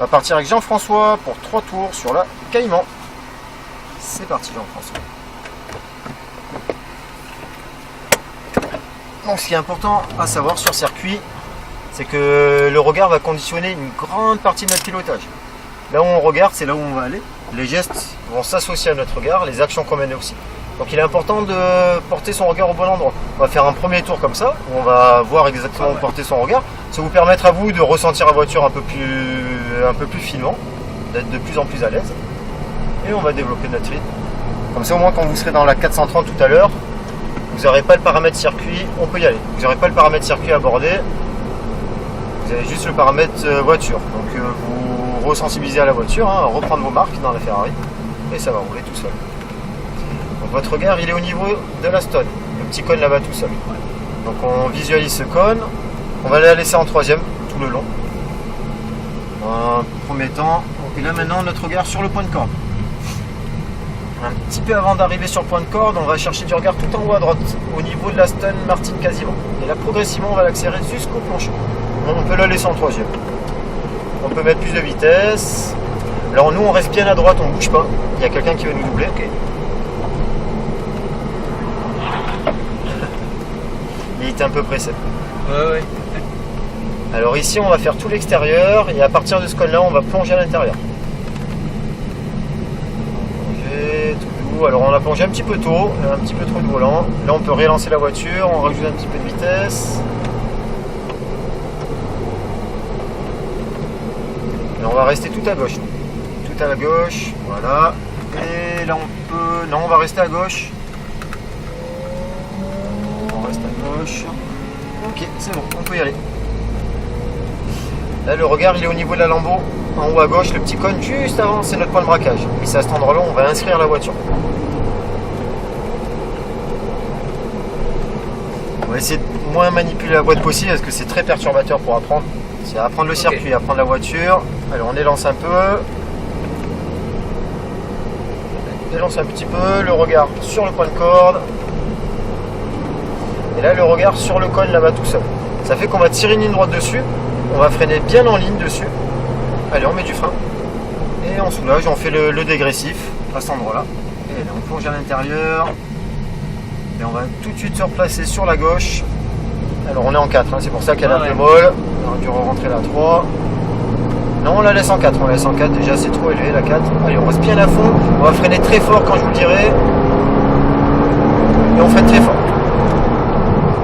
On va partir avec Jean-François pour 3 tours sur la Caïman. C'est parti Jean-François. Donc ce qui est important à savoir sur circuit, c'est que le regard va conditionner une grande partie de notre pilotage. Là où on regarde, c'est là où on va aller. Les gestes vont s'associer à notre regard, les actions qu'on mène aussi. Donc il est important de porter son regard au bon endroit. On va faire un premier tour comme ça, où on va voir exactement où porter son regard. Ça vous permettre à vous de ressentir la voiture un peu plus finement, d'être de plus en plus à l'aise. Et on va développer notre rythme. Comme ça au moins quand vous serez dans la 430 tout à l'heure, vous n'aurez pas le paramètre circuit, on peut y aller. Vous n'aurez pas le paramètre circuit abordé, vous avez juste le paramètre voiture. Donc vous resensibilisez à la voiture, hein, reprendre vos marques dans la Ferrari, et ça va rouler tout seul. Donc votre regard il est au niveau de la stone, le petit cône là-bas tout seul. Donc on visualise ce cône, on va la laisser en troisième tout le long. En premier temps, et là maintenant notre regard sur le point de corde. Un petit peu avant d'arriver sur le point de corde, on va chercher du regard tout en haut à droite, au niveau de la Aston Martin quasiment. Et là progressivement on va l'accélérer jusqu'au plancher. On peut la laisser en troisième. On peut mettre plus de vitesse. Alors nous on reste bien à droite, on ne bouge pas. Il y a quelqu'un qui veut nous doubler. Okay. Il était un peu pressé. Ouais. Alors ici on va faire tout l'extérieur et à partir de ce cône là on va plonger à l'intérieur. Alors on a plongé un petit peu tôt, un petit peu trop de volant. Là on peut relancer la voiture, on rajoute un petit peu de vitesse. Et on va rester tout à gauche. Tout à la gauche, voilà. Et là on peut... Non, on va rester à gauche. On reste à gauche. Ok, c'est bon, on peut y aller. Là le regard il est au niveau de la lambeau. En haut à gauche, le petit cône juste avant, c'est notre point de braquage. Et c'est à cet endroit-là on va inscrire la voiture. On va essayer de moins manipuler la boîte possible parce que c'est très perturbateur pour apprendre. C'est apprendre le circuit, apprendre la voiture. Alors on élance un peu. Élance un petit peu, le regard sur le point de corde. Et là le regard sur le cône là-bas tout seul. Ça fait qu'on va tirer une ligne droite dessus. On va freiner bien en ligne dessus. Allez, on met du frein. Et on soulage, on fait le dégressif à cet endroit-là. Et là on plonge à l'intérieur. Et on va tout de suite se replacer sur la gauche. Alors on est en 4, hein, c'est pour ça qu'elle est un peu molle. On aurait dû rentrer la 3. Non, on la laisse en 4, on la laisse en 4, déjà c'est trop élevé la 4. Allez, on reste bien à fond, on va freiner très fort quand je vous le dirai. Et on freine très fort.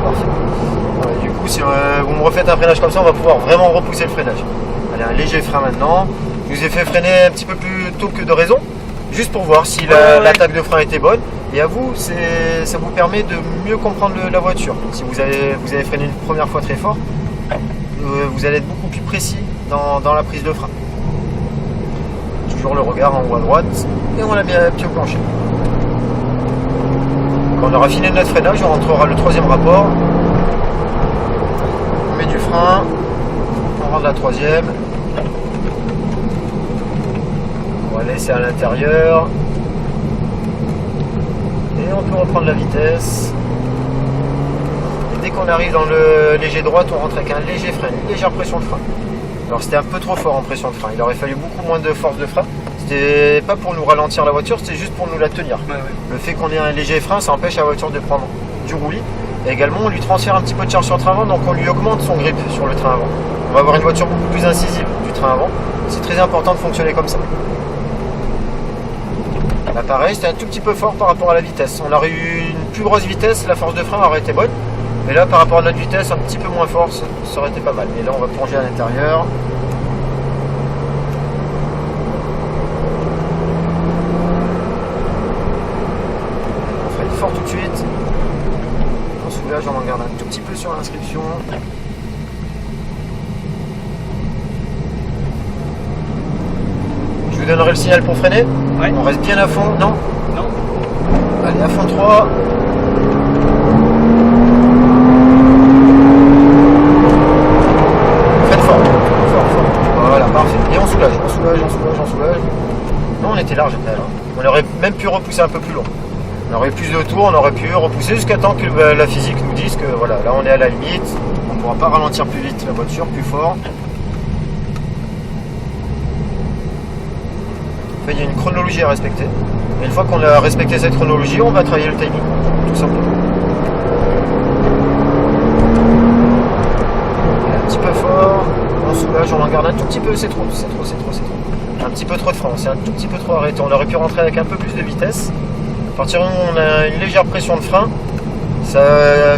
Parfait. Ouais, du coup, si vous me refaites un freinage comme ça, on va pouvoir vraiment repousser le freinage. Allez, un léger frein maintenant. Je vous ai fait freiner un petit peu plus tôt que de raison, juste pour voir si l'attaque de frein était bonne. Et à vous, ça vous permet de mieux comprendre la voiture. Si vous avez freiné une première fois très fort, vous allez être beaucoup plus précis dans la prise de frein. Toujours le regard en haut à droite et on l'a mis à pied au plancher. Quand on aura fini notre freinage, on rentrera le troisième rapport. On met du frein, on rentre la troisième. On va laisser à l'intérieur. Et on peut reprendre la vitesse. Et dès qu'on arrive dans le léger droite, on rentre avec un léger frein, une légère pression de frein. Alors c'était un peu trop fort en pression de frein. Il aurait fallu beaucoup moins de force de frein. C'était pas pour nous ralentir la voiture, c'était juste pour nous la tenir. Ouais. Le fait qu'on ait un léger frein, ça empêche la voiture de prendre du roulis. Et également, on lui transfère un petit peu de charge sur le train avant, donc on lui augmente son grip sur le train avant. On va avoir une voiture beaucoup plus incisive du train avant. C'est très important de fonctionner comme ça. Là pareil, c'était un tout petit peu fort par rapport à la vitesse. On aurait eu une plus grosse vitesse, la force de frein aurait été bonne. Mais là par rapport à notre vitesse, un petit peu moins fort, ça aurait été pas mal. Et là on va plonger à l'intérieur. On freine fort tout de suite. On soulage, on en garde un tout petit peu sur l'inscription. Je vous donnerai le signal pour freiner. Ouais. On reste bien à fond. Non. Allez, à fond 3. Freine fort. Voilà, parfait. Et on soulage. Non, on était large après. On aurait même pu repousser un peu plus long. On aurait plus de tours, on aurait pu repousser jusqu'à temps que la physique nous dise que voilà, là on est à la limite. On ne pourra pas ralentir plus vite la voiture, plus fort. fait, il y a une chronologie à respecter. Et une fois qu'on a respecté cette chronologie, on va travailler le timing, tout simplement. Un petit peu fort, on soulage, on en garde un tout petit peu, c'est trop. Un petit peu trop de frein, c'est un tout petit peu trop arrêté. On aurait pu rentrer avec un peu plus de vitesse. À partir du moment où on a une légère pression de frein, ça,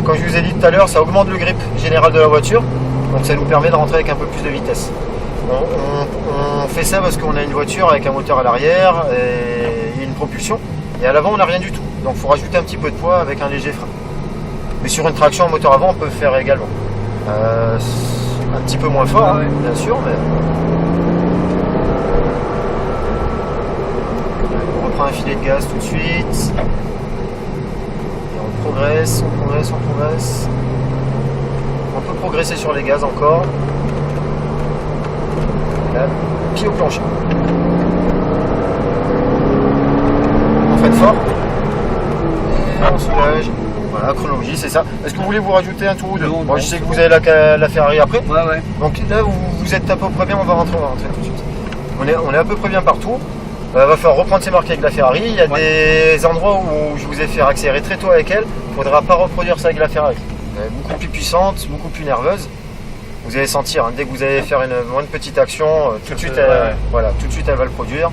comme je vous ai dit tout à l'heure, ça augmente le grip général de la voiture, donc ça nous permet de rentrer avec un peu plus de vitesse. On fait ça parce qu'on a une voiture avec un moteur à l'arrière et une propulsion, et à l'avant on n'a rien du tout, donc il faut rajouter un petit peu de poids avec un léger frein. Mais sur une traction en moteur avant on peut faire également. Un petit peu moins fort, hein, bien sûr, mais... On reprend un filet de gaz tout de suite. Et on progresse. On peut progresser sur les gaz encore. Là, pied au plancher. On freine fort. Et on soulage. Voilà, chronologie, c'est ça. Est-ce que vous voulez vous rajouter un tour ou deux? Moi, je sais que vous avez la Ferrari après. Ouais. Donc là, vous êtes à peu près bien, on va rentrer tout de suite. On est à peu près bien partout. Il va falloir reprendre ses marques avec la Ferrari. Il y a des endroits où je vous ai fait accélérer très tôt avec elle. Il ne faudra pas reproduire ça avec la Ferrari. Elle est beaucoup plus puissante, beaucoup plus nerveuse. Vous allez sentir, hein, dès que vous allez faire une petite action, tout de suite elle va le produire.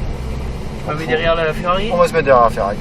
On va mettre derrière la Ferrari. On va se mettre derrière la Ferrari.